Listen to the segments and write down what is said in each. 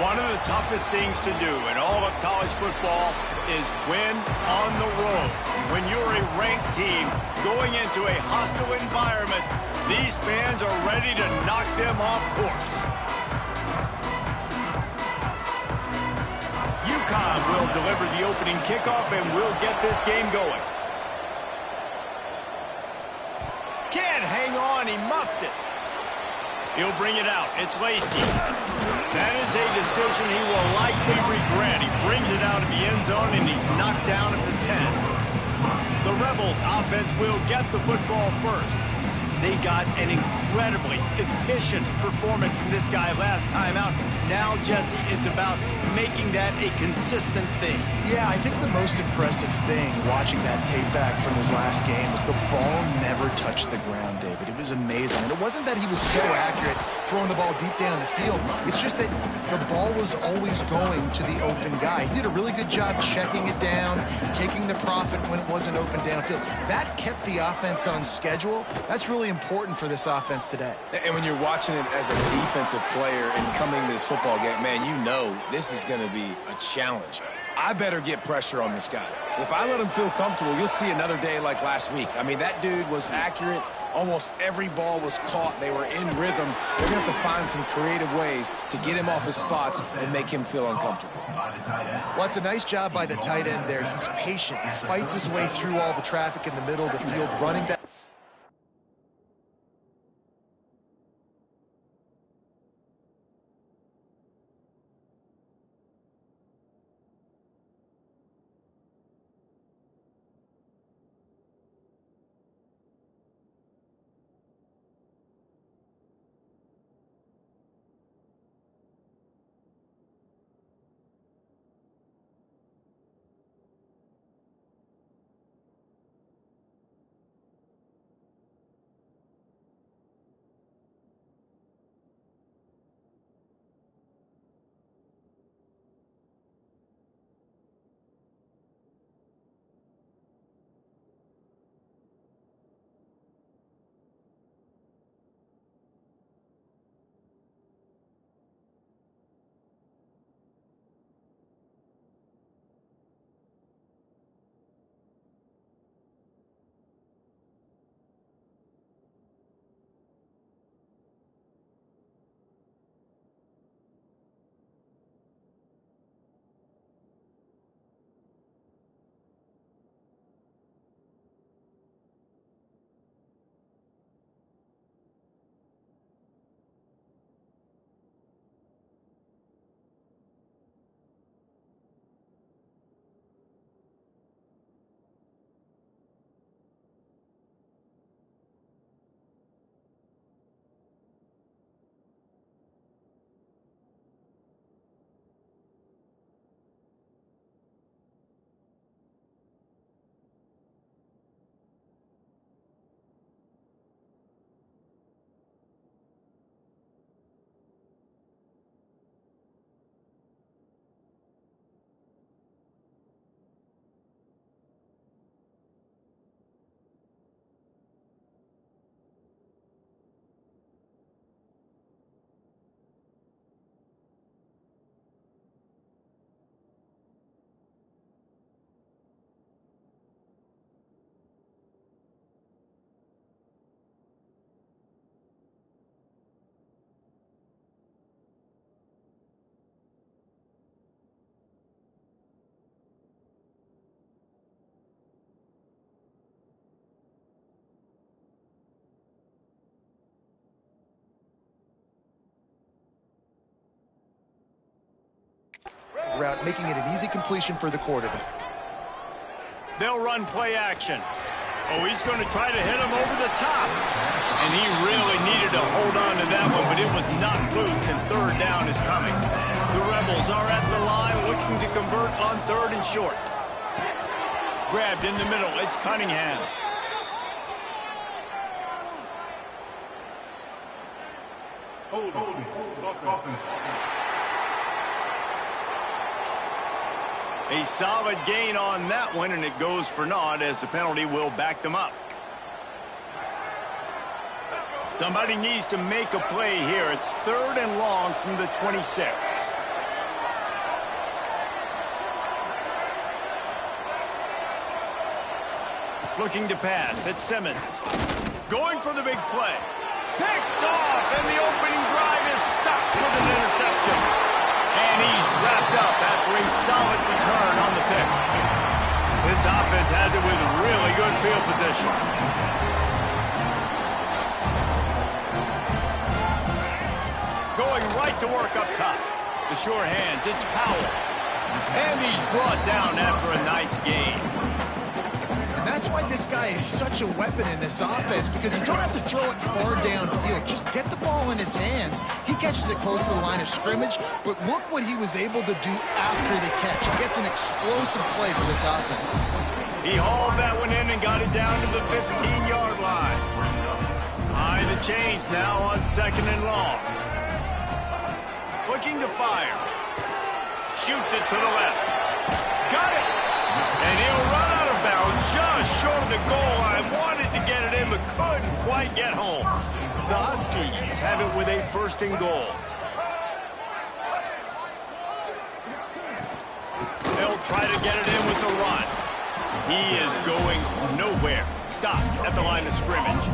One of the toughest things to do in all of college football is win on the road. When you're a ranked team going into a hostile environment, these fans are ready to knock them off course. Uconn will deliver the opening kickoff and will get this game going. Can't hang on, he muffs it. He'll bring it out. It's Lacey. That is a decision he will likely regret. He brings it out of the end zone, and he's knocked down at the 10. The Rebels offense will get the football first. They got an incredibly efficient performance from this guy last time out. Now, Jesse, it's about making that a consistent thing. Yeah, I think the most impressive thing watching that tape back from his last game was the ball never touched the ground, David. It was amazing. And it wasn't that he was so accurate throwing the ball deep down the field. It's just that the ball was always going to the open guy. He did a really good job checking it down, taking the profit when it wasn't open downfield. That kept the offense on schedule. That's really important for this offense today. And when you're watching it as a defensive player and coming to this football game, man, you know this is going to be a challenge. I better get pressure on this guy. If I let him feel comfortable, you'll see another day like last week. I mean, that dude was accurate. Almost every ball was caught. They were in rhythm. They're going to have to find some creative ways to get him off his spots and make him feel uncomfortable. Well, it's a nice job by the tight end there. He's patient. He fights his way through all the traffic in the middle of the field, running that. Route, making it an easy completion for the quarterback. They'll run play action. Oh, he's going to try to hit him over the top. And he really needed to hold on to that one, but it was not loose, and third down is coming. The Rebels are at the line looking to convert on third and short. Grabbed in the middle. It's Cunningham. Hold on. A solid gain on that one, and it goes for naught as the penalty will back them up. Somebody needs to make a play here. It's third and long from the 26. Looking to pass. It's Simmons. Going for the big play. Picked off, and the opening drive is stopped with an interception. And he's wrapped up after a solid return on the pick. This offense has it with really good field position. Going right to work up top. The sure hands, it's Powell. And he's brought down after a nice gain. And that's why this guy is such a weapon in this offense, because you don't have to throw it far downfield. Just get the ball in his hands. He catches it close to the line of scrimmage, but look what he was able to do after the catch. He gets an explosive play for this offense. He hauled that one in and got it down to the 15-yard line. Behind the chains now on 2nd and long. Looking to fire. Shoots it to the left. Got it! And he'll run out of bounds just short of the goal line. Wanted to get it in, but couldn't quite get home. The Huskies have it with a 1st and goal. They'll try to get it in with the run. He is going nowhere. Stop at the line of scrimmage.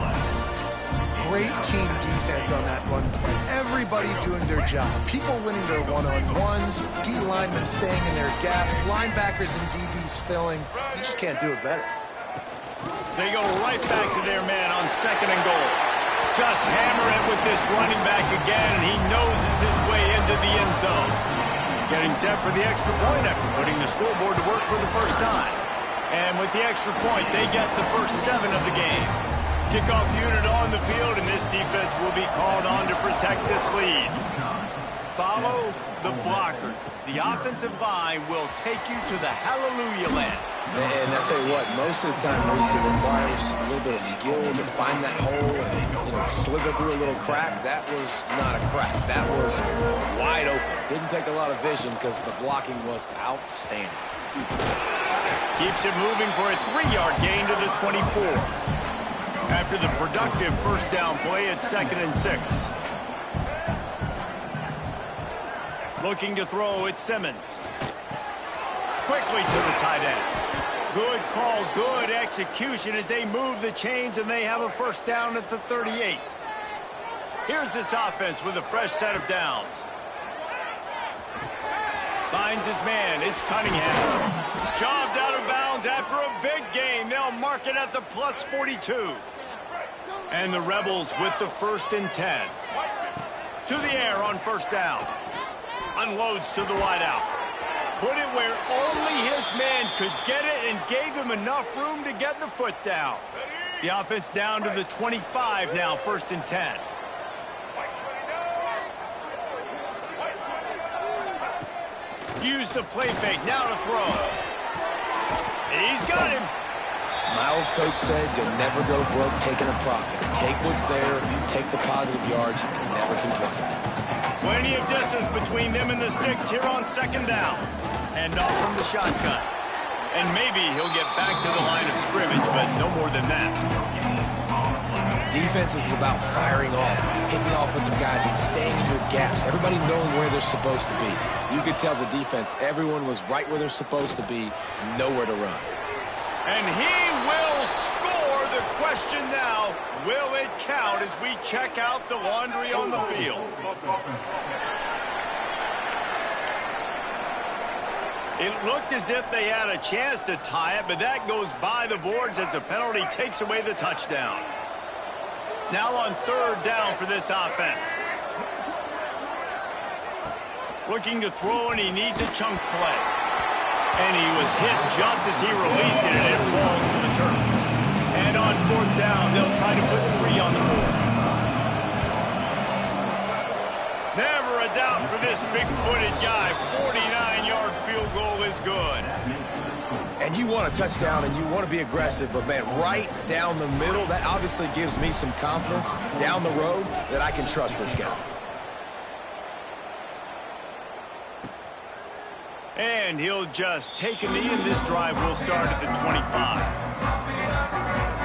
Great team defense on that run play. Everybody doing their job. People winning their one-on-ones, D-linemen staying in their gaps, linebackers and DBs filling. You just can't do it better. They go right back to their man on 2nd and goal. Just hammer it with this running back again, and he noses his way into the end zone. Getting set for the extra point after putting the scoreboard to work for the first time. And with the extra point, they get the first 7 of the game. Kickoff unit on the field, and this defense will be called on to protect this lead. Follow the blockers. The offensive line will take you to the hallelujah land. And I tell you what, most of the time, Reese, it requires a little bit of skill to find that hole and, slither through a little crack. That was not a crack. That was wide open. Didn't take a lot of vision because the blocking was outstanding. Keeps it moving for a 3-yard gain to the 24. After the productive first down play, it's 2nd and 6. Looking to throw, it's Simmons. Quickly to the tight end. Good call, good execution as they move the chains, and they have a first down at the 38. Here's this offense with a fresh set of downs. Finds his man, it's Cunningham. Shoved out of bounds after a big gain. They'll mark it at the plus 42. And the Rebels with the 1st and 10. To the air on first down. Unloads to the wideout. Put it where only his man could get it and gave him enough room to get the foot down. The offense down to the 25 now, 1st and 10. Use the play fake, now to throw. He's got him. My old coach said you'll never go broke taking a profit. Take what's there, take the positive yards, and never complain. Plenty of distance between them and the sticks here on 2nd down. And off from the shotgun. And maybe he'll get back to the line of scrimmage, but no more than that. Defense is about firing off, hitting the offensive guys, and staying in your gaps. Everybody knowing where they're supposed to be. You could tell the defense, everyone was right where they're supposed to be, nowhere to run. And he will score. The question now, will it count as we check out the laundry on the field? It looked as if they had a chance to tie it, but that goes by the boards as the penalty takes away the touchdown. Now on 3rd down for this offense. Looking to throw, and he needs a chunk play. And he was hit just as he released it, and it falls to the turf. And on 4th down, they'll try to put 3 on the board. Never a doubt for this big-footed guy. 49-yard field goal is good. And you want a touchdown and you want to be aggressive, but, man, right down the middle, that obviously gives me some confidence down the road that I can trust this guy. And he'll just take a knee, and this drive will start at the 25.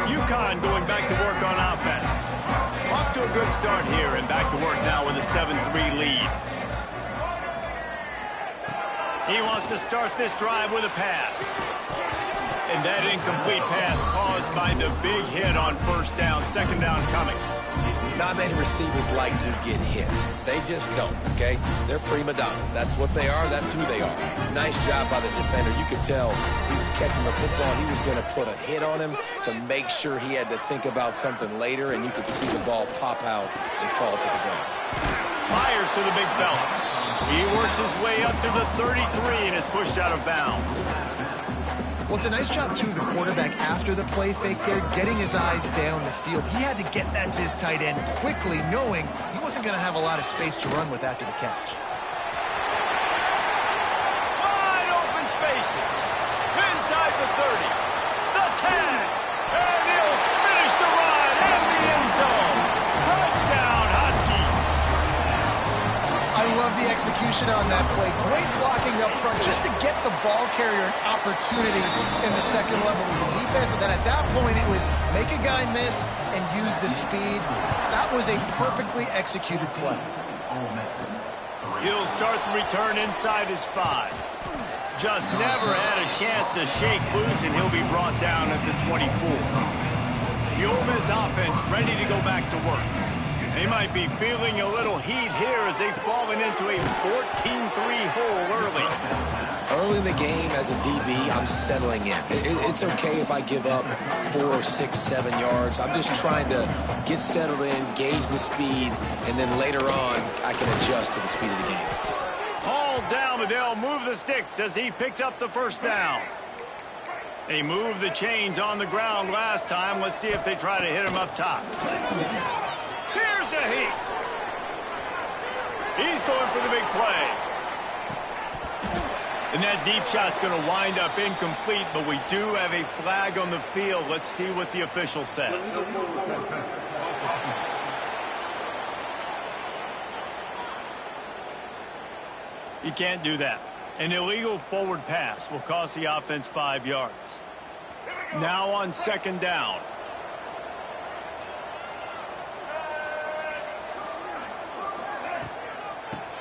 Uconn going back to work on offense. Off to a good start here, and back to work now with a 7-3 lead. He wants to start this drive with a pass. And that incomplete pass caused find the big hit on first down, second down coming. Not many receivers like to get hit. They just don't, okay? They're prima donnas. That's what they are. That's who they are. Nice job by the defender. You could tell he was catching the football. He was going to put a hit on him to make sure he had to think about something later, and you could see the ball pop out and fall to the ground. Fires to the big fella. He works his way up to the 33 and is pushed out of bounds. Well, it's a nice job, too, the quarterback after the play fake there, getting his eyes down the field. He had to get that to his tight end quickly, knowing he wasn't going to have a lot of space to run with after the catch. Wide open spaces. Inside the 30. The 10. And he'll finish the run in the end zone. Touchdown, Husky. I love the execution on that play. Great blocking up front just to get the ball carrier an opportunity in the second level of the defense. And then at that point, it was make a guy miss and use the speed. That was a perfectly executed play. He'll start the return inside his 5. Just never had a chance to shake loose, and he'll be brought down at the 24. The Ole Miss offense ready to go back to work. They might be feeling a little heat here as they've fallen into a 14-3 hole early. Early in the game, as a DB, I'm settling in. It's okay if I give up 4, 6, 7 yards. I'm just trying to get settled in, gauge the speed, and then later on, I can adjust to the speed of the game. Hauled down, but they'll move the sticks as he picks up the first down. They moved the chains on the ground last time. Let's see if they try to hit him up top. Here's a heat. He's going for the big play. And that deep shot's going to wind up incomplete, but we do have a flag on the field. Let's see what the official says. You can't do that. An illegal forward pass will cost the offense 5 yards. Now on second down.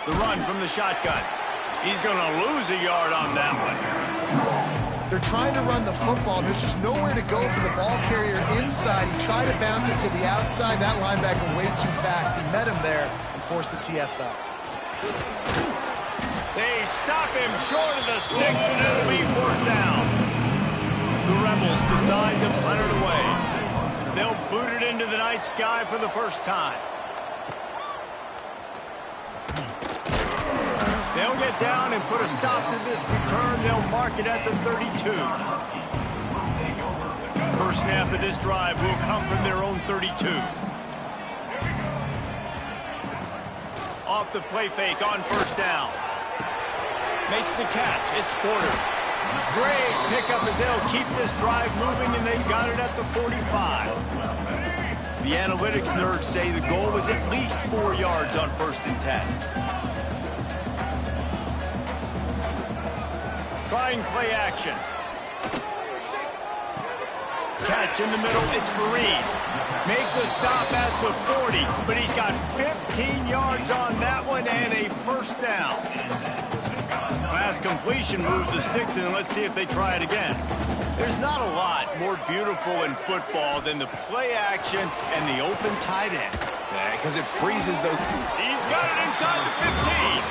The run from the shotgun. He's going to lose a yard on that one. They're trying to run the football. There's just nowhere to go for the ball carrier inside. He tried to bounce it to the outside. That linebacker way too fast. He met him there and forced the TFL. They stop him short of the sticks, and it'll be fourth down. The Rebels decide to punt it away. They'll boot it into the night sky for the first time. They'll get down and put a stop to this return. They'll mark it at the 32. First snap of this drive will come from their own 32. Off the play fake on first down. Makes the catch. It's quartered. Great pickup as they'll keep this drive moving, and they got it at the 45. The analytics nerds say the goal was at least 4 yards on 1st and 10. Trying play action. Catch in the middle. It's Fareed. Make the stop at the 40, but he's got 15 yards on that one and a first down. Pass completion moves the sticks, and let's see if they try it again. There's not a lot more beautiful in football than the play action and the open tight end. Yeah, because it freezes those. He's got it inside the 15.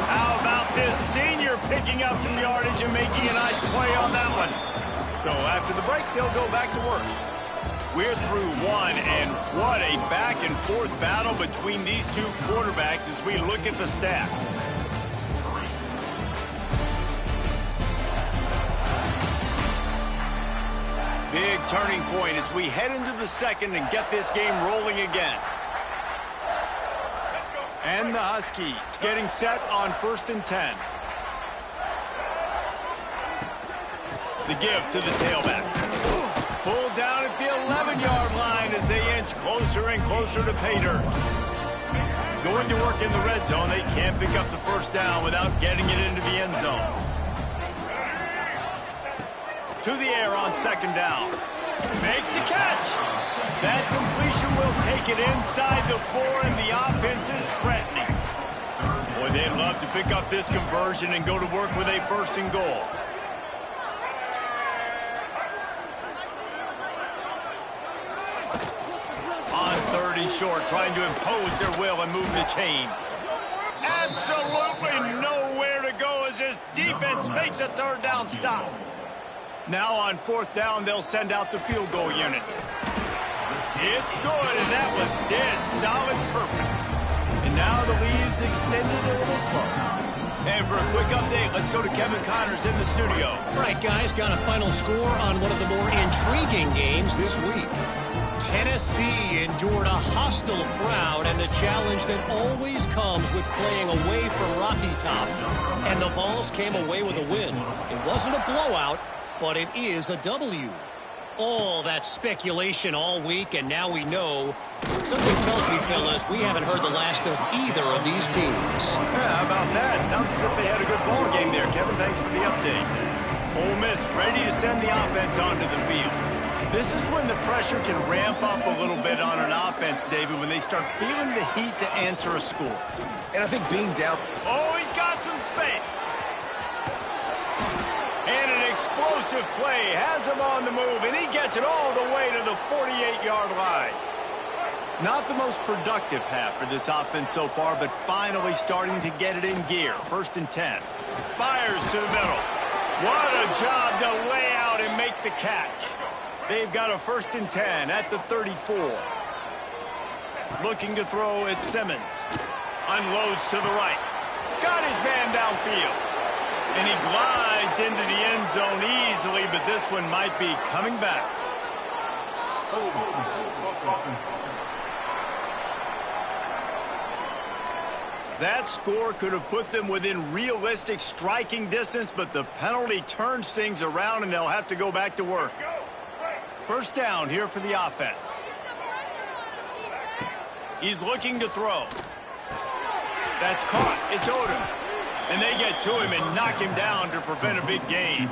How about this senior picking up some yardage and making a nice play on that one? So after the break, they'll go back to work. We're through one, and what a back-and-forth battle between these two quarterbacks as we look at the stats. Big turning point as we head into the second and get this game rolling again. And the Huskies getting set on 1st and 10. The give to the tailback. Pulled down at the 11-yard line as they inch closer and closer to pay dirt. Going to work in the red zone. They can't pick up the first down without getting it into the end zone. To the air on second down. Makes the catch. That completion will take it inside the 4, and the offense is threatening. Boy, they'd love to pick up this conversion and go to work with a 1st and goal. On 3rd and short, trying to impose their will and move the chains. Absolutely nowhere to go as this defense makes a 3rd down stop. Now on 4th down, they'll send out the field goal unit. It's good, and that was dead solid perfect. And now the lead's extended a little further. And for a quick update, let's go to Kevin Connors in the studio. All right, guys, got a final score on one of the more intriguing games this week. Tennessee endured a hostile crowd and the challenge that always comes with playing away from Rocky Top. And the Vols came away with a win. It wasn't a blowout, but it is a W. All that speculation all week, and now we know. Something tells me, fellas, we haven't heard the last of either of these teams. Yeah, how about that? Sounds as if they had a good ball game there, Kevin. Thanks for the update. Ole Miss ready to send the offense onto the field. This is when the pressure can ramp up a little bit on an offense, David, when they start feeling the heat to answer a score. And I think being down... Oh, he's got some space. And an explosive play has him on the move, and he gets it all the way to the 48-yard line. Not the most productive half for this offense so far, but finally starting to get it in gear. 1st and 10. Fires to the middle. What a job to lay out and make the catch. They've got a 1st and 10 at the 34. Looking to throw at Simmons. Unloads to the right. Got his man downfield. And he glides into the end zone easily, but this one might be coming back. That score could have put them within realistic striking distance, but the penalty turns things around, and they'll have to go back to work. 1st down here for the offense. He's looking to throw. That's caught. It's Odom. And they get to him and knock him down to prevent a big gain.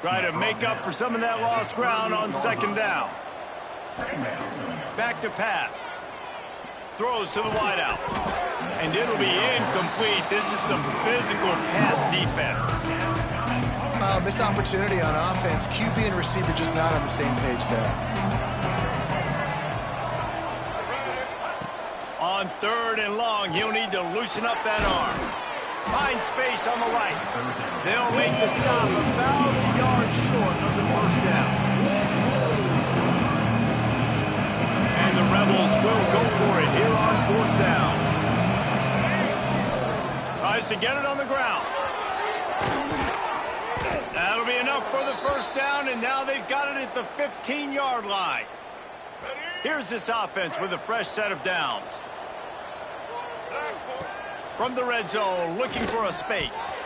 Try to make up for some of that lost ground on 2nd down. Back to pass. Throws to the wideout. And it'll be incomplete. This is some physical pass defense. Missed opportunity on offense. QB and receiver just not on the same page there. On 3rd and long, he'll need to loosen up that arm. Find space on the right. They'll make the stop about a yard short of the 1st down. And the Rebels will go for it here on 4th down. Tries to get it on the ground. That'll be enough for the 1st down, and now they've got it at the 15-yard line. Here's this offense with a fresh set of downs. From the red zone, looking for a space.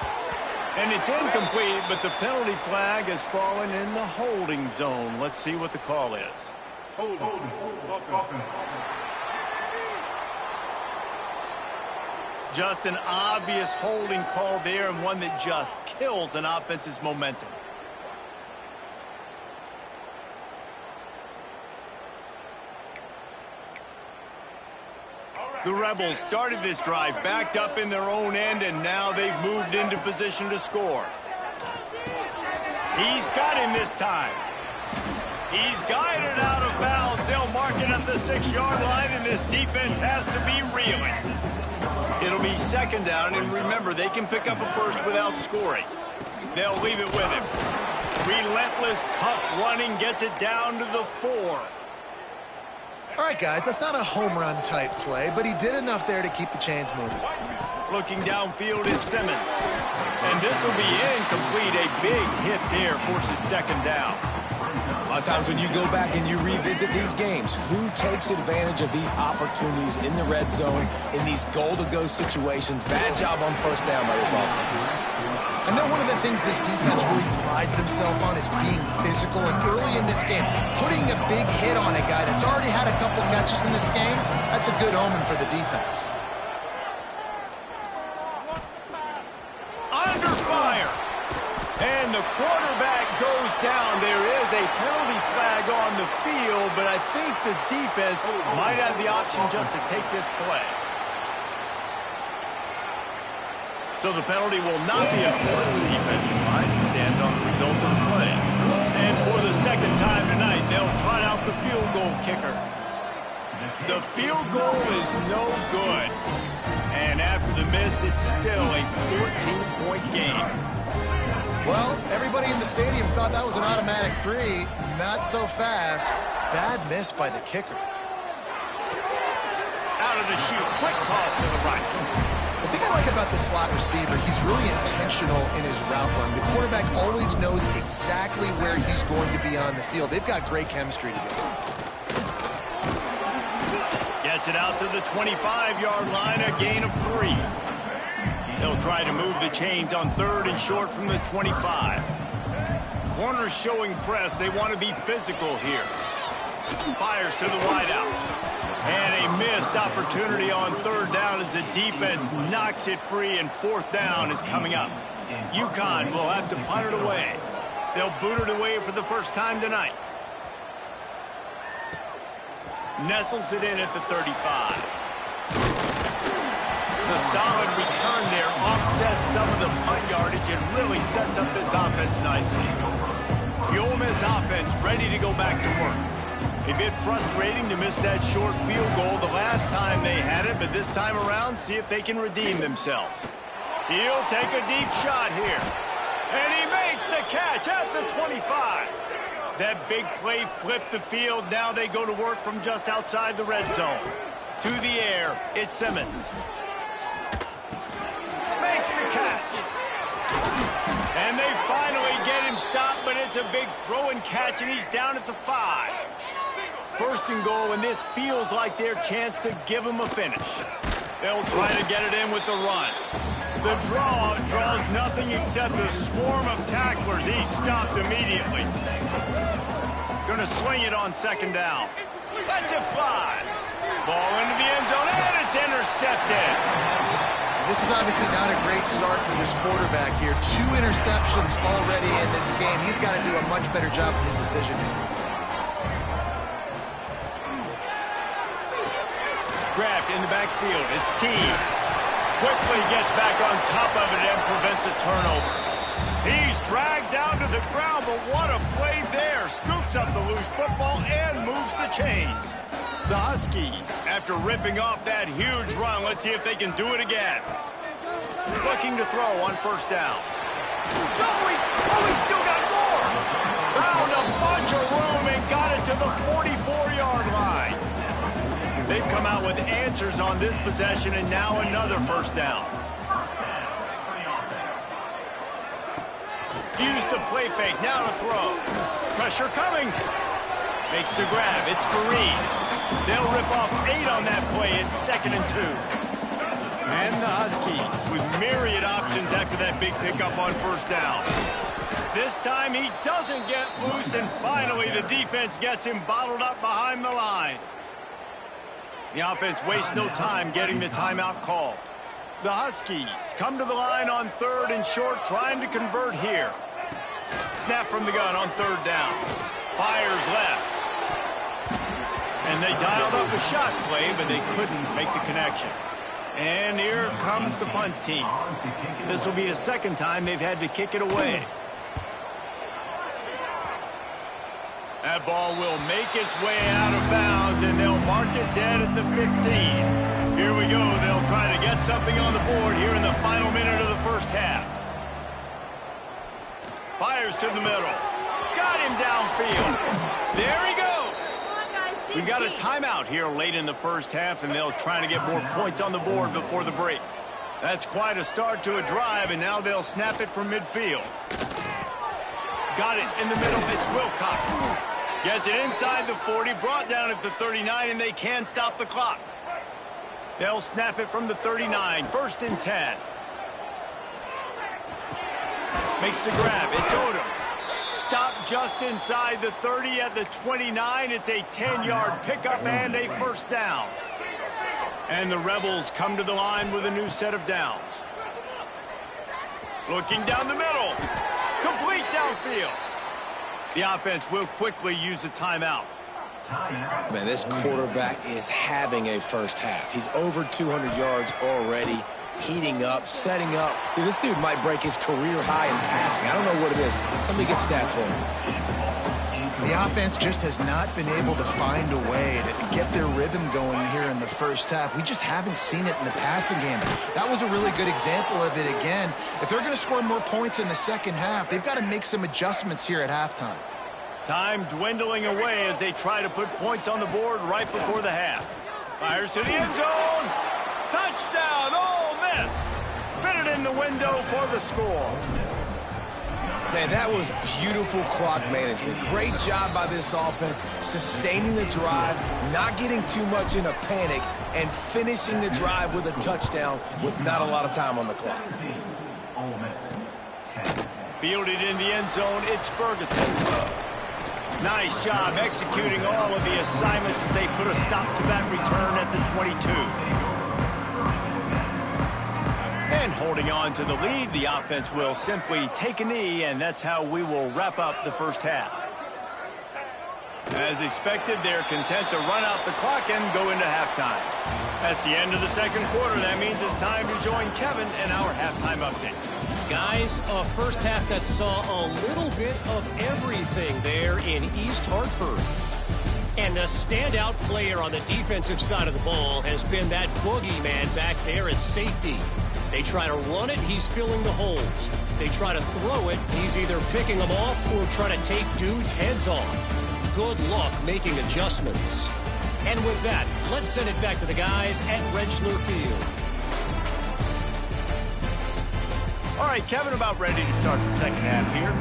And it's incomplete, but the penalty flag has fallen in the holding zone. Let's see what the call is. Just an obvious holding call there, and one that just kills an offense's momentum. The Rebels started this drive backed up in their own end, and now they've moved into position to score. He's got him this time. He's guided out of bounds. They'll mark it at the 6-yard line, and this defense has to be reeling. It'll be 2nd down, and remember, they can pick up a first without scoring. They'll leave it with him. Relentless, tough running gets it down to the 4. All right, guys, that's not a home run type play, but he did enough there to keep the chains moving. Looking downfield at Simmons. And this will be incomplete. A big hit there forces 2nd down. A lot of times when you go back and you revisit these games, who takes advantage of these opportunities in the red zone, in these goal-to-go situations? Bad job on 1st down by this offense. I know one of the things this defense really prides themselves on is being physical, and early in this game, putting a big hit on a guy that's already had a couple catches in this game, that's a good omen for the defense. Under fire. And the quarterback goes down. There is a penalty flag on the field, but I think the defense might have the option just to take this play. So the penalty will not be enforced. The defense declines and stands on the result of the play. And for the 2nd time tonight, they'll try out the field goal kicker. The field goal is no good. And after the miss, it's still a 14-point game. Well, everybody in the stadium thought that was an automatic 3. Not so fast. Bad miss by the kicker. Out of the chute, quick toss to the right. The thing I like about the slot receiver, he's really intentional in his route run. The quarterback always knows exactly where he's going to be on the field. They've got great chemistry together. Gets it out to the 25-yard line, a gain of 3. They'll try to move the chains on 3rd and short from the 25. Corners showing press. They want to be physical here. Fires to the wideout. And a missed opportunity on 3rd down as the defense knocks it free, and 4th down is coming up. Uconn will have to punt it away. They'll boot it away for the first time tonight. Nestles it in at the 35. The solid return there offsets some of the punt yardage and really sets up this offense nicely. The Ole Miss offense ready to go back to work. A bit frustrating to miss that short field goal the last time they had it, but this time around, see if they can redeem themselves. He'll take a deep shot here. And he makes the catch at the 25. That big play flipped the field. Now they go to work from just outside the red zone. To the air, it's Simmons. Makes the catch. And they finally get him stopped, but it's a big throw and catch, and he's down at the 5. 1st and goal, and this feels like their chance to give him a finish. They'll try to get it in with the run. The draw draws nothing except a swarm of tacklers. He's stopped immediately. Gonna swing it on 2nd down. Lets it fly. Ball into the end zone, and it's intercepted. This is obviously not a great start for this quarterback here. 2 interceptions already in this game. He's got to do a much better job with his decision-making. Grabbed in the backfield. It's Teagues. Quickly gets back on top of it and prevents a turnover. He's dragged down to the ground, but what a play there. Scoops up the loose football and moves the chains. The Huskies, after ripping off that huge run, let's see if they can do it again. Looking to throw on 1st down. He's still got more. Found a bunch of room and got it to the 44-yard line. They've come out with answers on this possession, and now another 1st down. Use the play fake, now to throw. Pressure coming. Makes the grab, it's Fareed. They'll rip off 8 on that play. It's 2nd and 2. And the Huskies with myriad options after that big pickup on 1st down. This time he doesn't get loose, and finally the defense gets him bottled up behind the line. The offense wastes no time getting the timeout call. The Huskies come to the line on 3rd and short, trying to convert here. Snap from the gun on 3rd down. Fires left. And they dialed up a shot play, but they couldn't make the connection. And here comes the punt team. This will be the 2nd time they've had to kick it away. That ball will make its way out of bounds, and they'll mark it dead at the 15. Here we go. They'll try to get something on the board here in the final minute of the 1st half. Fires to the middle. Got him downfield. There he goes. We've got a timeout here late in the 1st half, and they'll try to get more points on the board before the break. That's quite a start to a drive, and now they'll snap it from midfield. Got it in the middle. It's Wilcox. Gets it inside the 40, brought down at the 39, and they can stop the clock. They'll snap it from the 39, 1st and 10. Makes the grab. It's Odom. Stopped just inside the 30 at the 29. It's a 10-yard pickup and a 1st down. And the Rebels come to the line with a new set of downs. Looking down the middle. Complete downfield. The offense will quickly use a timeout. Man, this quarterback is having a 1st half. He's over 200 yards already, heating up, setting up. Dude, this dude might break his career high in passing. I don't know what it is. Somebody get stats for him. The offense just has not been able to find a way to get their rhythm going here in the first half. We just haven't seen it in the passing game. That was a really good example of it again. If they're going to score more points in the second half, they've got to make some adjustments here at halftime. Time dwindling away as they try to put points on the board right before the half. Fires to the end zone. Touchdown, Ole Miss. Fitted in the window for the score. Man, that was beautiful clock management. Great job by this offense, sustaining the drive, not getting too much in a panic, and finishing the drive with a touchdown with not a lot of time on the clock. Fielded in the end zone, it's Ferguson. Nice job executing all of the assignments as they put a stop to that return at the 22. And holding on to the lead, the offense will simply take a knee, and that's how we will wrap up the first half. As expected, they're content to run out the clock and go into halftime. That's the end of the second quarter. That means it's time to join Kevin and our halftime update. Guys, a first half that saw a little bit of everything there in East Hartford. And the standout player on the defensive side of the ball has been that boogeyman back there at safety. They try to run it, he's filling the holes. They try to throw it, he's either picking them off or trying to take dudes' heads off. Good luck making adjustments. And with that, let's send it back to the guys at Rentschler Field. All right, Kevin, about ready to start the second half here.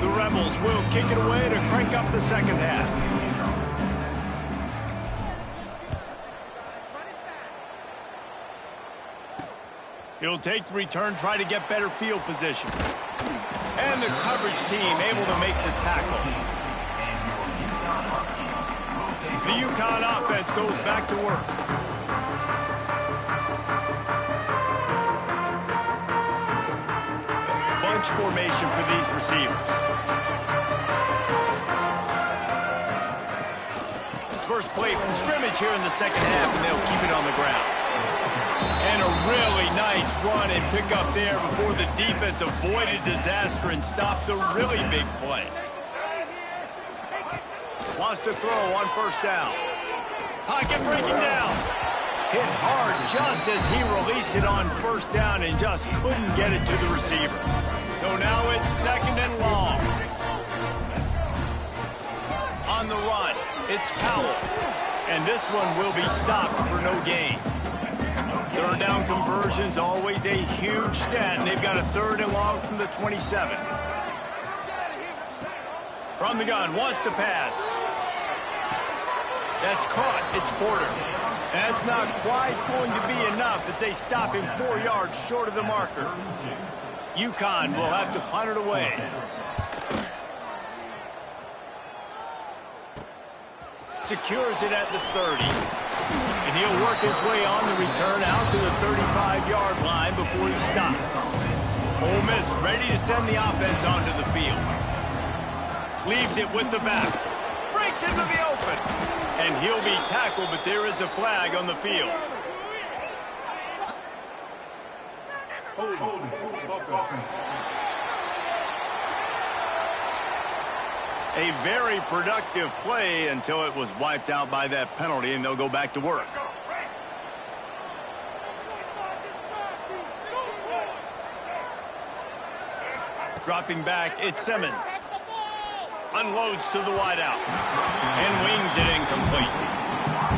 The Rebels will kick it away to crank up the second half. He'll take the return, try to get better field position. And the coverage team able to make the tackle. The Uconn offense goes back to work. Bunch formation for these receivers. First play from scrimmage here in the second half, and they'll keep it on the ground. And a really nice run and pick up there before the defense avoided disaster and stopped the really big play. Wants to throw on first down. Pocket breaking down. Hit hard just as he released it on first down and just couldn't get it to the receiver. So now it's second and long. On the run, it's Powell. And this one will be stopped for no gain. Third down conversion's always a huge stat, and they've got a third and long from the 27. From the gun, wants to pass. That's caught. It's Porter. That's not quite going to be enough as they stop him 4 yards short of the marker. Uconn will have to punt it away. Secures it at the 30. And he'll work his way on the return out to the 35-yard line before he stops. Ole Miss ready to send the offense onto the field. Leaves it with the back. Breaks into the open. And he'll be tackled, but there is a flag on the field. A very productive play until it was wiped out by that penalty, and they'll go back to work. Dropping back, it's Simmons. Unloads to the wideout. And wings it incomplete.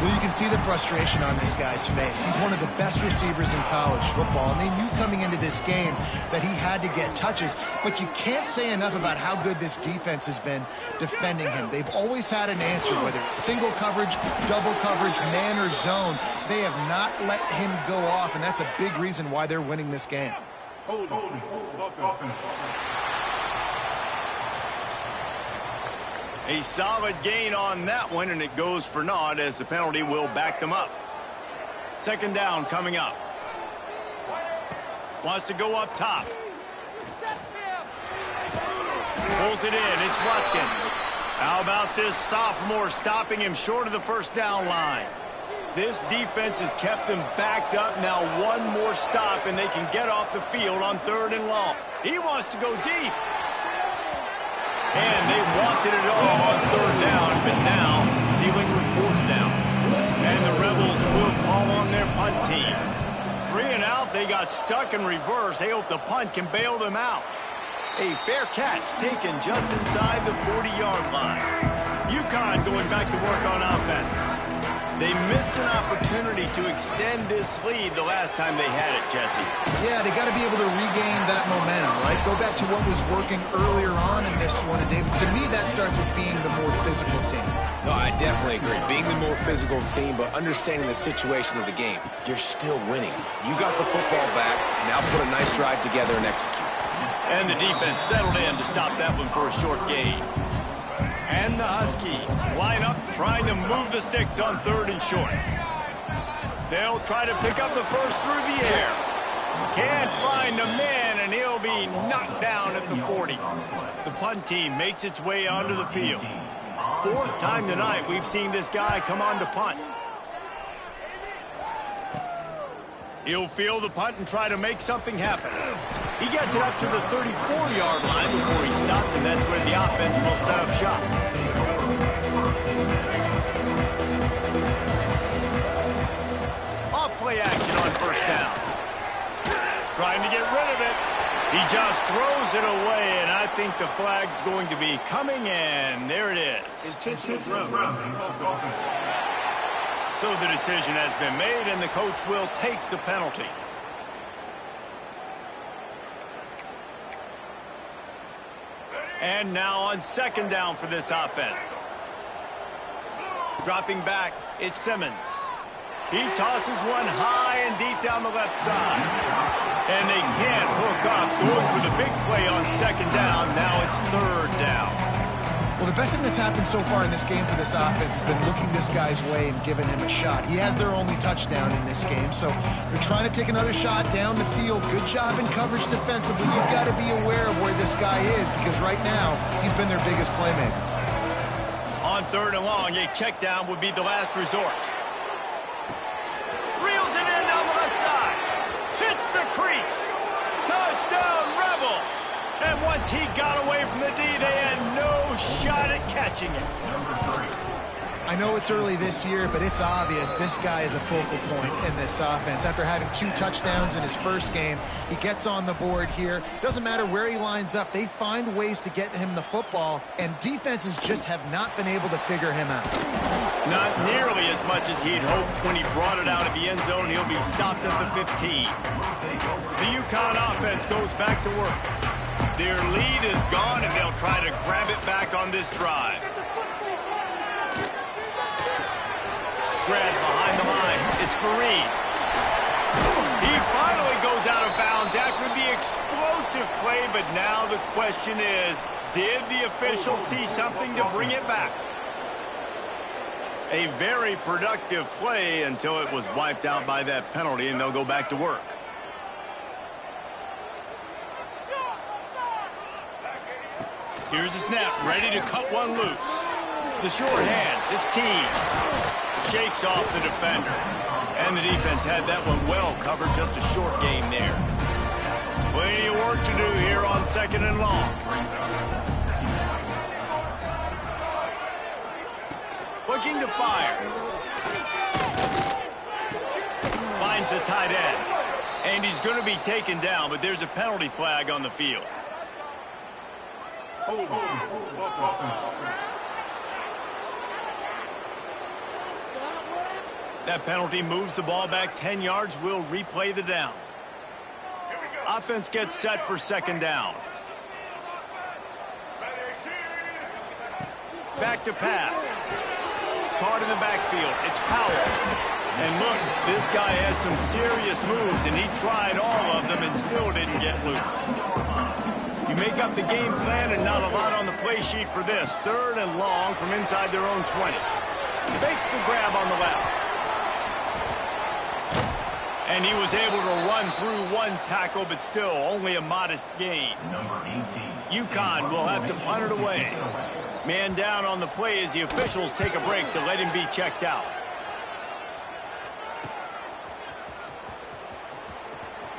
Well, you can see the frustration on this guy's face. He's one of the best receivers in college football, and they knew coming into this game that he had to get touches, but you can't say enough about how good this defense has been defending him. They've always had an answer, whether it's single coverage, double coverage, man or zone. They have not let him go off, and that's a big reason why they're winning this game. A solid gain on that one, and it goes for naught as the penalty will back them up. Second down coming up. Wants to go up top. Pulls it in. It's Watkins. How about this sophomore stopping him short of the first down line? This defense has kept them backed up. Now one more stop, and they can get off the field on third and long. He wants to go deep. but now dealing with fourth down. And the Rebels will call on their punt team. 3 and out, they got stuck in reverse. They hope the punt can bail them out. A fair catch taken just inside the 40-yard line. Uconn going back to work on offense. They missed an opportunity to extend this lead the last time they had it, Jesse. Yeah, they got to be able to regain that momentum, right? Go back to what was working earlier on in this one. And, David, to me, that starts with being the more physical team. No, I definitely agree. Being the more physical team, but understanding the situation of the game. You're still winning. You got the football back. Now put a nice drive together and execute. And the defense settled in to stop that one for a short gain. And the Huskies line up trying to move the sticks on 3rd and short. They'll try to pick up the first through the air. Can't find the man, and he'll be knocked down at the 40. The punt team makes its way onto the field. 4th time tonight we've seen this guy come on to punt. He'll field the punt and try to make something happen. He gets it up to the 34-yard line before he stopped, and that's where the offense will set up shop. Off play action on 1st down. Trying to get rid of it. He just throws it away, and I think the flag's going to be coming in. There it is. Intentional grounding. So the decision has been made, and the coach will take the penalty. And now on 2nd down for this offense. Dropping back, it's Simmons. He tosses one high and deep down the left side. And they can't hook up, going for the big play on 2nd down. Now it's 3rd down. Well, the best thing that's happened so far in this game for this offense has been looking this guy's way and giving him a shot. He has their only touchdown in this game, so they're trying to take another shot down the field. Good job in coverage defensively. You've got to be aware of where this guy is, because right now he's been their biggest playmaker. On 3rd and long, a check down would be the last resort. Reels it in down the left side. Hits the crease. Touchdown, Rebels. And once he got away from the D, they had no shot at catching it. I know it's early this year, but it's obvious this guy is a focal point in this offense. After having 2 touchdowns in his first game, he gets on the board here. Doesn't matter where he lines up, they find ways to get him the football, and defenses just have not been able to figure him out. Not nearly as much as he'd hoped. When he brought it out of the end zone, he'll be stopped at the 15. The Uconn offense goes back to work. Their lead is gone, and they'll try to grab it back on this drive. Grab behind the line. It's Fareed. He finally goes out of bounds after the explosive play, but now the question is, did the official see something to bring it back? A very productive play until it was wiped out by that penalty, and they'll go back to work. Here's the snap, ready to cut one loose. The short hands, it's Tees. Shakes off the defender. And the defense had that one well covered, just a short game there. Plenty of work to do here on 2nd and long. Looking to fire. Finds the tight end. And he's going to be taken down, but there's a penalty flag on the field. That penalty moves the ball back 10 yards. We'll replay the down. Offense gets set for 2nd down. Back to pass. Caught in the backfield. It's Powell. And look, this guy has some serious moves, and he tried all of them and still didn't get loose. You make up the game plan, and not a lot on the play sheet for this. 3rd and long from inside their own 20. Makes the grab on the left. And he was able to run through one tackle, but still only a modest gain. Uconn will have to punt it away. Man down on the play as the officials take a break to let him be checked out.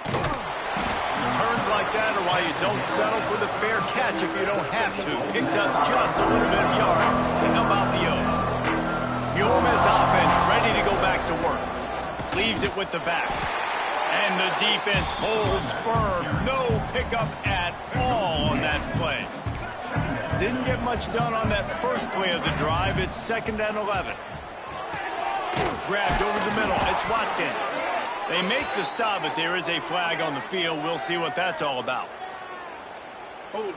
Turns like that are why you don't settle for the fair catch if you don't have to. Picks up just a little bit of yards to help out the O. Ole Miss offense ready to go back to work. Leaves it with the back. And the defense holds firm. No pickup at all on that play. Didn't get much done on that first play of the drive. It's 2nd and 11. Grabbed over the middle. It's Watkins. They make the stop, but there is a flag on the field. We'll see what that's all about. Hold.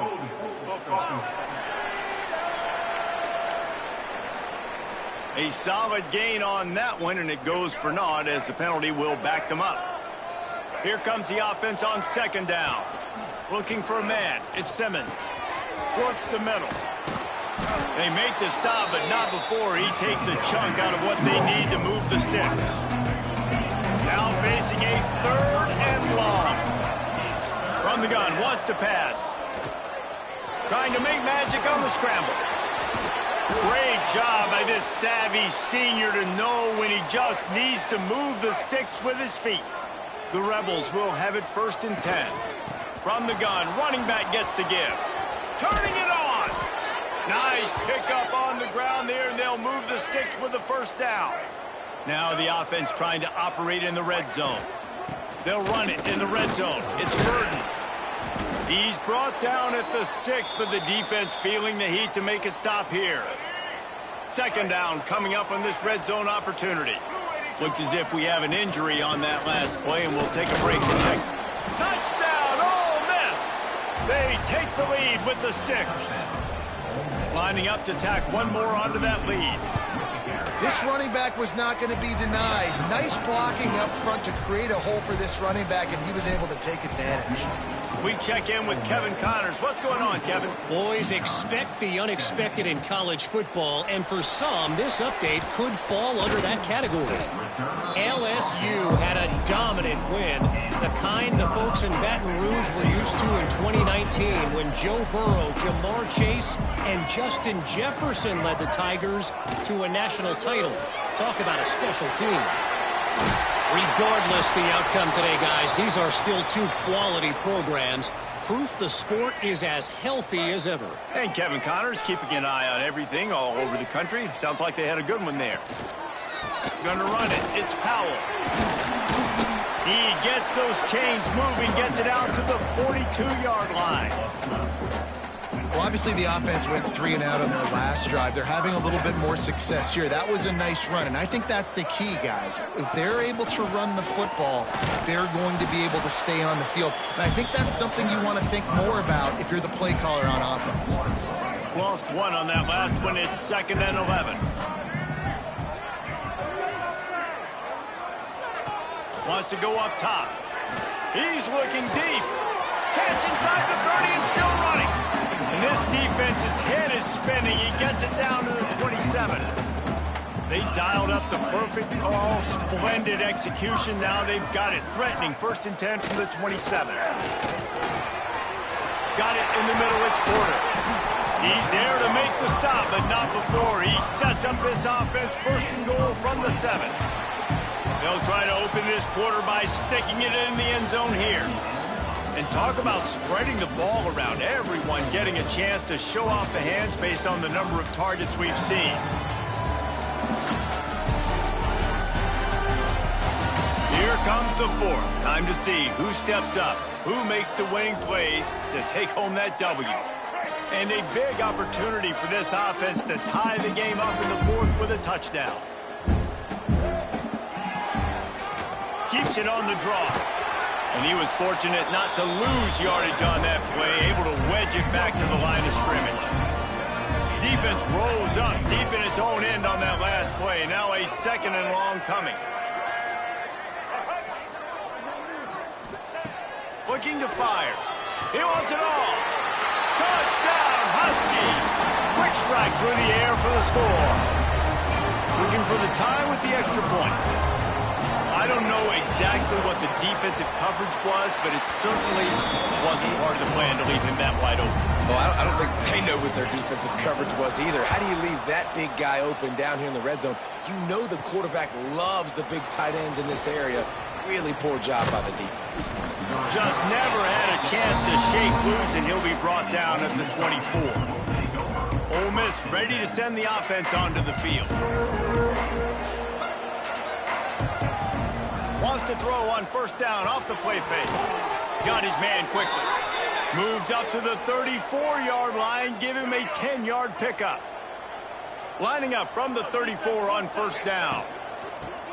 A solid gain on that one, and it goes for naught as the penalty will back them up. Here comes the offense on 2nd down. Looking for a man. It's Simmons. Works the middle. They make the stop, but not before he takes a chunk out of what they need to move the sticks. Now facing a 3rd and long. From the gun, wants to pass. Trying to make magic on the scramble. Great job by this savvy senior to know when he just needs to move the sticks with his feet. The Rebels will have it 1st and 10. From the gun, running back gets to give. Turning it on. Nice pickup on the ground there, and they'll move the sticks with the 1st down. Now the offense trying to operate in the red zone. They'll run it in the red zone. It's Burden. He's brought down at the 6, but the defense feeling the heat to make a stop here. 2nd down coming up on this red zone opportunity. Looks as if we have an injury on that last play, and we'll take a break to check. Touchdown, Ole Miss! They take the lead with the 6. Lining up to tack one more onto that lead. This running back was not going to be denied. Nice blocking up front to create a hole for this running back, and he was able to take advantage. We check in with Kevin Connors. What's going on, Kevin? Boys, expect the unexpected in college football, and for some, this update could fall under that category. LSU had a dominant win, the kind the folks in Baton Rouge were used to in 2019 when Joe Burrow, Jamar Chase, and Justin Jefferson led the Tigers to a national title. Talk about a special team. Regardless the outcome today, guys, these are still 2 quality programs. Proof the sport is as healthy as ever. And Kevin Connors keeping an eye on everything all over the country. Sounds like they had a good one there. Gonna run it. It's Powell. He gets those chains moving, gets it out to the 42-yard line. Well, obviously the offense went 3 and out on their last drive. They're having a little bit more success here. That was a nice run, and I think that's the key, guys. If they're able to run the football, they're going to be able to stay on the field. And I think that's something you want to think more about if you're the play caller on offense. Lost 1 on that last one. It's 2nd and 11. Wants to go up top. He's looking deep. Catch inside the 30 and still running. And this defense's head is spinning. He gets it down to the 27. They dialed up the perfect call. Splendid execution. Now they've got it. Threatening 1st and 10 from the 27. Got it in the middle. It's Porter. He's there to make the stop, but not before. He sets up this offense 1st and goal from the 7. They'll try to open this quarter by sticking it in the end zone here. And talk about spreading the ball around. Everyone getting a chance to show off the hands based on the number of targets we've seen. Here comes the 4th. Time to see who steps up, who makes the winning plays to take home that W. And a big opportunity for this offense to tie the game up in the 4th with a touchdown. Keeps it on the draw. And he was fortunate not to lose yardage on that play, able to wedge it back to the line of scrimmage. Defense rolls up deep in its own end on that last play. Now a 2nd and long coming. Looking to fire. He wants it all. Touchdown, Huskies. Quick strike through the air for the score. Looking for the tie with the extra point. I don't know exactly what the defensive coverage was, but it certainly wasn't part of the plan to leave him that wide open. Well, I don't think they know what their defensive coverage was either. How do you leave that big guy open down here in the red zone? You know the quarterback loves the big tight ends in this area. Really poor job by the defense. Just never had a chance to shake loose, and he'll be brought down at the 24. Ole Miss ready to send the offense onto the field. Wants to throw on first down off the play fake. Got his man quickly. Moves up to the 34-yard line. Give him a 10-yard pickup. Lining up from the 34 on first down.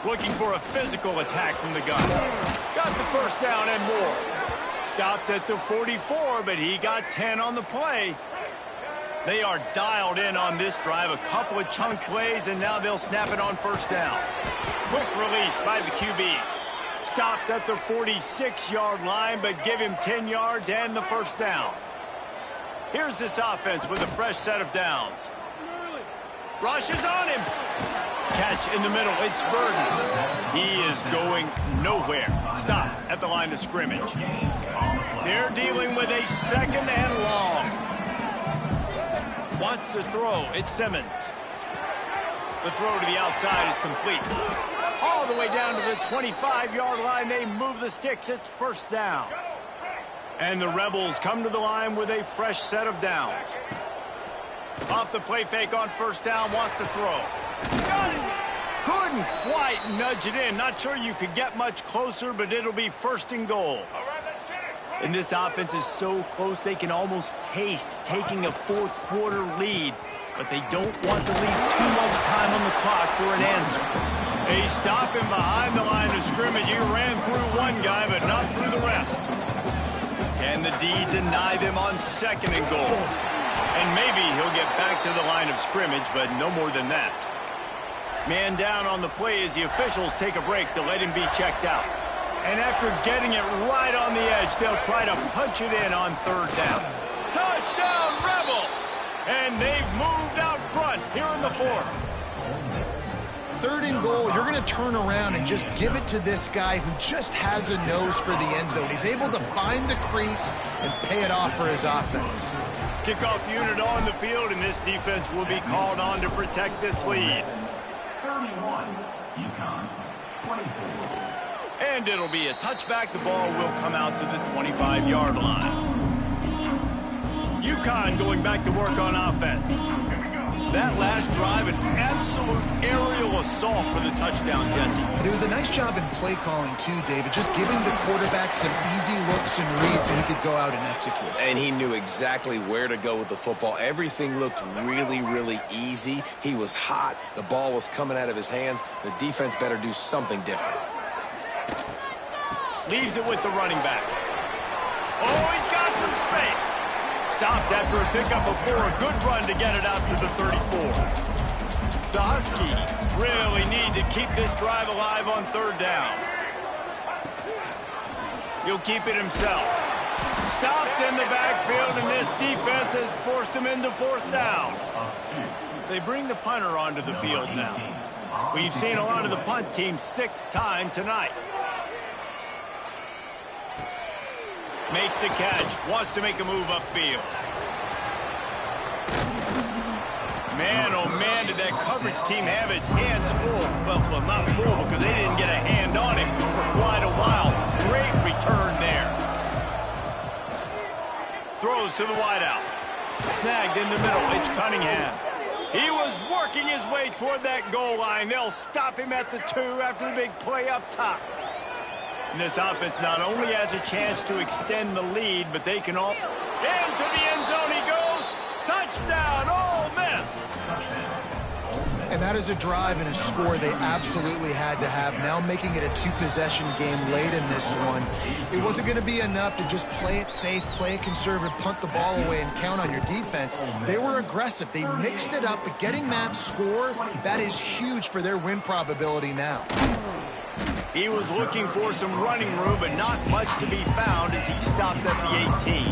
Looking for a physical attack from the gun. Got the first down and more. Stopped at the 44, but he got 10 on the play. They are dialed in on this drive. A couple of chunk plays, and now they'll snap it on first down. Quick release by the QB. Stopped at the 46-yard line, but give him 10 yards and the first down. Here's this offense with a fresh set of downs. Rushes on him. Catch in the middle. It's Burden. He is going nowhere. Stop at the line of scrimmage. They're dealing with a second and long. Wants to throw. It's Simmons. The throw to the outside is complete. All the way down to the 25-yard line. They move the sticks. It's first down. And the Rebels come to the line with a fresh set of downs. Off the play fake on first down. Wants to throw. Got it. Couldn't quite nudge it in. Not sure you could get much closer, but it'll be first and goal. And this offense is so close they can almost taste taking a fourth quarter lead. But they don't want to leave too much time on the clock for an answer. They stop him behind the line of scrimmage. He ran through one guy, but not through the rest. Can the D deny them on second and goal? And maybe he'll get back to the line of scrimmage, but no more than that. Man down on the play as the officials take a break to let him be checked out. And after getting it right on the edge, they'll try to punch it in on third down. Touchdown, Rebels! And they've moved out front here in the fourth. Third and goal, you're going to turn around and just give it to this guy who just has a nose for the end zone. He's able to find the crease and pay it off for his offense. Kickoff unit on the field, and this defense will be called on to protect this lead. 31, Uconn, 24. And it'll be a touchback. The ball will come out to the 25-yard line. Uconn going back to work on offense. That last drive, an absolute aerial assault for the touchdown, Jesse. But it was a nice job in play calling too, David, just giving the quarterback some easy looks and reads so he could go out and execute. And he knew exactly where to go with the football. Everything looked really, really easy. He was hot. The ball was coming out of his hands. The defense better do something different. Leaves it with the running back. Oh, he's got some space. Stopped after a pickup of 4. A good run to get it out to the 34. The Huskies really need to keep this drive alive on third down. He'll keep it himself. Stopped in the backfield, and this defense has forced him into fourth down. They bring the punter onto the field now. We've seen a lot of the punt team 6 times tonight. Makes the catch. Wants to make a move upfield. Man, oh man, did that coverage team have its hands full. Well, not full because they didn't get a hand on him for quite a while. Great return there. Throws to the wideout. Snagged in the middle. It's Cunningham. He was working his way toward that goal line. They'll stop him at the 2 after the big play up top. And this offense not only has a chance to extend the lead, but they can all... Into the end zone he goes. Touchdown, Ole Miss. And that is a drive and a score they absolutely had to have. Now making it a 2-possession game late in this one. It wasn't going to be enough to just play it safe, play it conservative, punt the ball away, and count on your defense. They were aggressive. They mixed it up, but getting that score, that is huge for their win probability now. He was looking for some running room, but not much to be found as he stopped at the 18.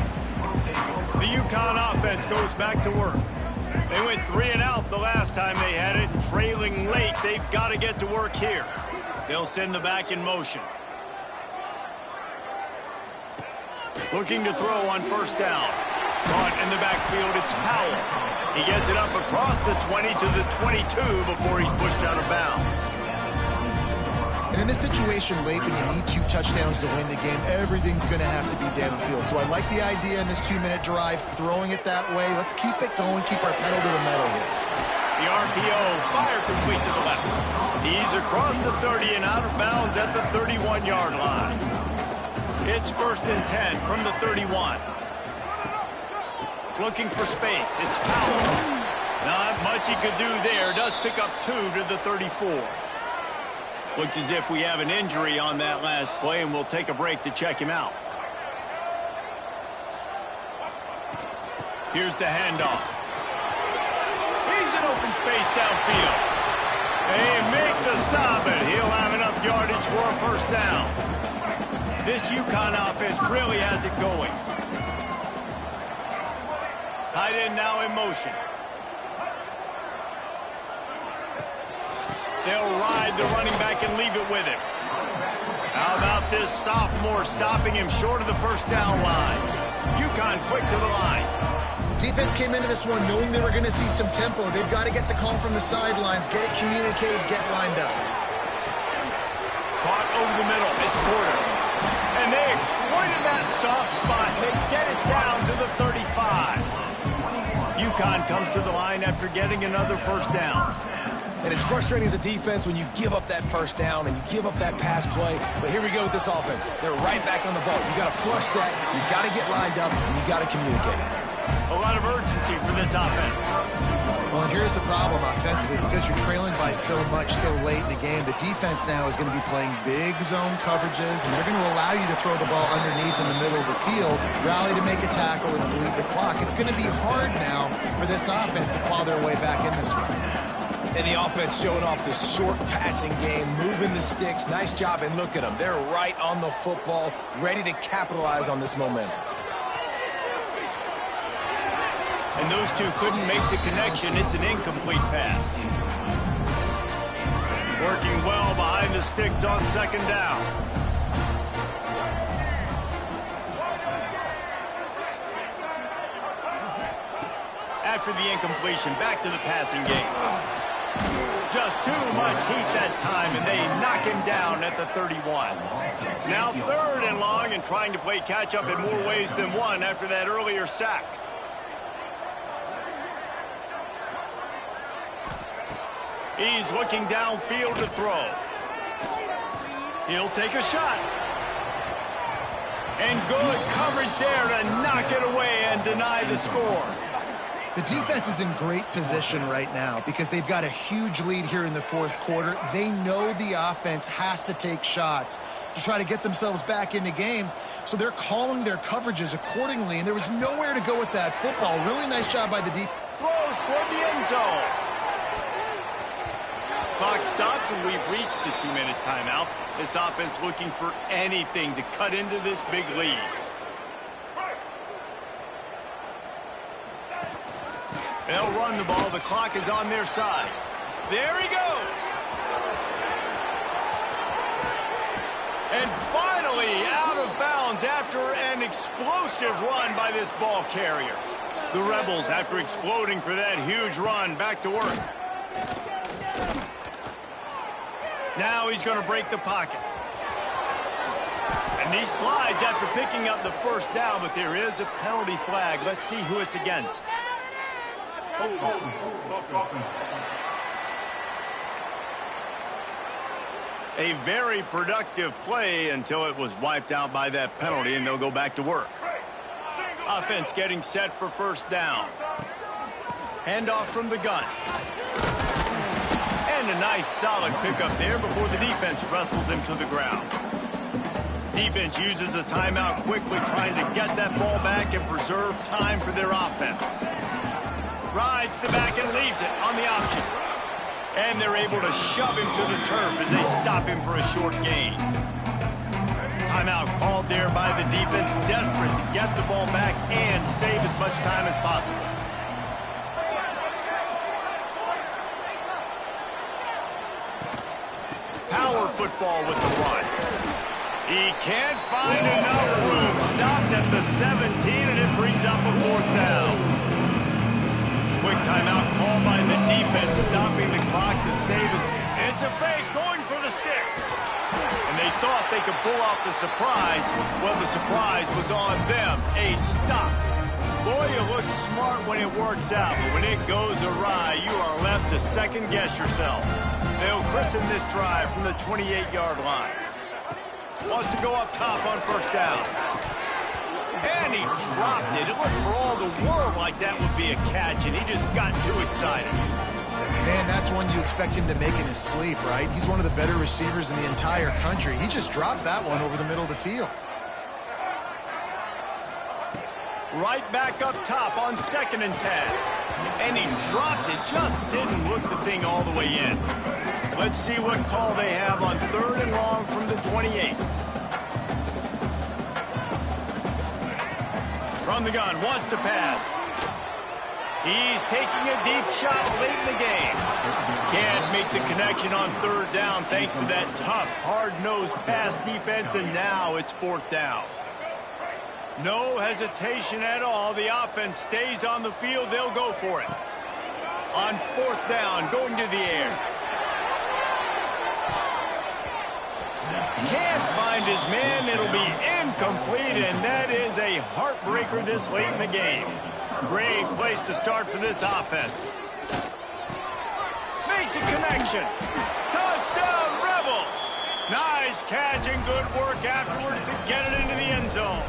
The Uconn offense goes back to work. They went 3 and out the last time they had it, and trailing late, they've got to get to work here. They'll send the back in motion. Looking to throw on first down. Caught in the backfield, it's Powell. He gets it up across the 20 to the 22 before he's pushed out of bounds. And And in this situation late when you need 2 touchdowns to win the game, everything's going to have to be downfield. So I like the idea in this 2-minute drive, throwing it that way. Let's keep it going, keep our pedal to the metal here. The RPO, fire complete to the left. He's across the 30 and out of bounds at the 31-yard line. It's 1st and 10 from the 31. Looking for space. It's Powell. Not much he could do there. Does pick up 2 to the 34. Looks as if we have an injury on that last play, and we'll take a break to check him out. Here's the handoff. He's in open space downfield. They make the stop, and he'll have enough yardage for a 1st down. This Uconn offense really has it going. Tight end now in motion. They'll ride the running back and leave it with him. How about this sophomore stopping him short of the 1st down line? Uconn quick to the line. Defense came into this one knowing they were going to see some tempo. They've got to get the call from the sidelines, get it communicated, get lined up. Caught over the middle. It's Porter. And they exploited that soft spot. They get it down to the 35. Uconn comes to the line after getting another 1st down. And it's frustrating as a defense when you give up that 1st down and you give up that pass play. But here we go with this offense. They're right back on the ball. You got to flush that. You got to get lined up. And you got to communicate. A lot of urgency for this offense. Well, and here's the problem offensively. Because you're trailing by so much so late in the game, the defense now is going to be playing big zone coverages, and they're going to allow you to throw the ball underneath in the middle of the field, rally to make a tackle, and bleed the clock. It's going to be hard now for this offense to claw their way back in this one. And the offense showing off this short passing game, moving the sticks. Nice job, and look at them. They're right on the football, ready to capitalize on this momentum. And those two couldn't make the connection. It's an incomplete pass. Working well behind the sticks on 2nd down. After the incompletion, back to the passing game. Just too much heat that time, and they knock him down at the 31. Now 3rd and long, and trying to play catch-up in more ways than one after that earlier sack. He's looking downfield to throw. He'll take a shot. And good coverage there to knock it away and deny the score. The defense is in great position right now because they've got a huge lead here in the 4th quarter. They know the offense has to take shots to try to get themselves back in the game. So they're calling their coverages accordingly, and there was nowhere to go with that football. Really nice job by the defense. Throws toward the end zone. Clock stops, and we've reached the 2-minute timeout. This offense looking for anything to cut into this big lead. They'll run the ball. The clock is on their side. There he goes. And finally out of bounds after an explosive run by this ball carrier. The Rebels, after exploding for that huge run, back to work. Now he's going to break the pocket. And he slides after picking up the 1st down, but there is a penalty flag. Let's see who it's against. A very productive play until it was wiped out by that penalty, and they'll go back to work. Offense getting set for 1st down. Handoff from the gun. And a nice solid pickup there before the defense wrestles him to the ground. Defense uses a timeout quickly, trying to get that ball back and preserve time for their offense. Rides the back and leaves it on the option. And they're able to shove him to the turf as they stop him for a short gain. Timeout called there by the defense, desperate to get the ball back and save as much time as possible. Power football with the run. He can't find enough room. Stopped at the 17, and it brings up a 4th down. Quick timeout called by the defense, stopping the clock to save it. It's a fake, going for the sticks. to pull off the surprise. Well, the surprise was on them. A stop. Boy, you look smart when it works out, but when it goes awry, you are left to second-guess yourself. They'll christen this drive from the 28-yard line. Wants to go up top on first down. And he dropped it. It looked for all the world like that would be a catch, and he just got too excited. Man, that's one you expect him to make in his sleep, right? He's one of the better receivers in the entire country. He just dropped that one over the middle of the field. Right back up top on 2nd and 10. And he dropped it, just didn't look the thing all the way in. Let's see what call they have on 3rd and long from the 28. From the gun, wants to pass. He's taking a deep shot late in the game. Can't make the connection on 3rd down thanks to that tough, hard-nosed pass defense, and now it's 4th down. No hesitation at all. The offense stays on the field. They'll go for it. On 4th down, going to the air. Can't find his man. It'll be incomplete, and that is a heartbreaker this late in the game. Great place to start for this offense. Makes a connection. Touchdown, Rebels. Nice catch and good work afterwards to get it into the end zone.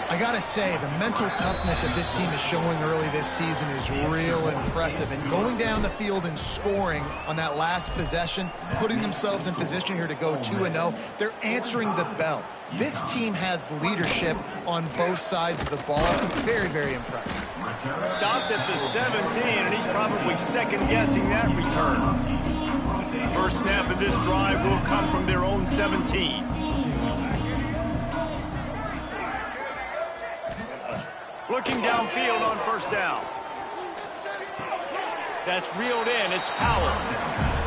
I gotta say, the mental toughness that this team is showing early this season is real impressive. And going down the field and scoring on that last possession, putting themselves in position here to go 2-0, they're answering the bell. This team has leadership on both sides of the ball. Very, very impressive. Stopped at the 17, and he's probably second-guessing that return. First snap of this drive will come from their own 17. Looking downfield on first down. That's reeled in. It's Powell.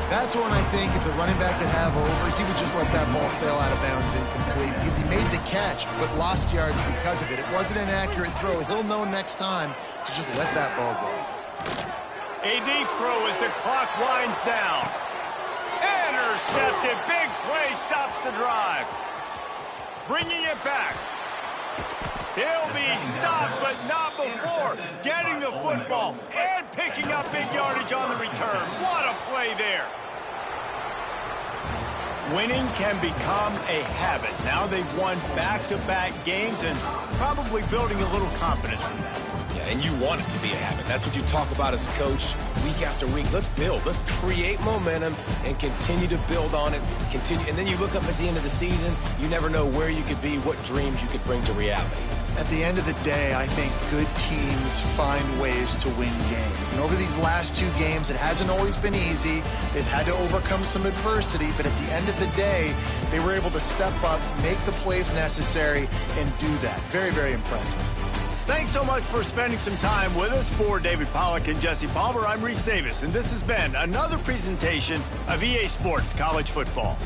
That's one I think if the running back could have over, he would just let that ball sail out of bounds incomplete because he made the catch but lost yards because of it. It wasn't an accurate throw. He'll know next time to just let that ball go. A deep throw as the clock winds down. Intercepted. Big play stops the drive. Bringing it back. He'll be stopped, but not before getting the football and picking up big yardage on the return. What a play there. Winning can become a habit. Now they've won back-to-back games and probably building a little confidence from that. Yeah, and you want it to be a habit. That's what you talk about as a coach week after week. Let's build. Let's create momentum and continue to build on it. And then you look up at the end of the season, you never know where you could be, what dreams you could bring to reality. At the end of the day, I think good teams find ways to win games. And over these last 2 games, it hasn't always been easy. They've had to overcome some adversity, but at the end of the day, they were able to step up, make the plays necessary, and do that. Very, very impressive. Thanks so much for spending some time with us. For David Pollack and Jesse Palmer, I'm Reese Davis, and this has been another presentation of EA Sports College Football.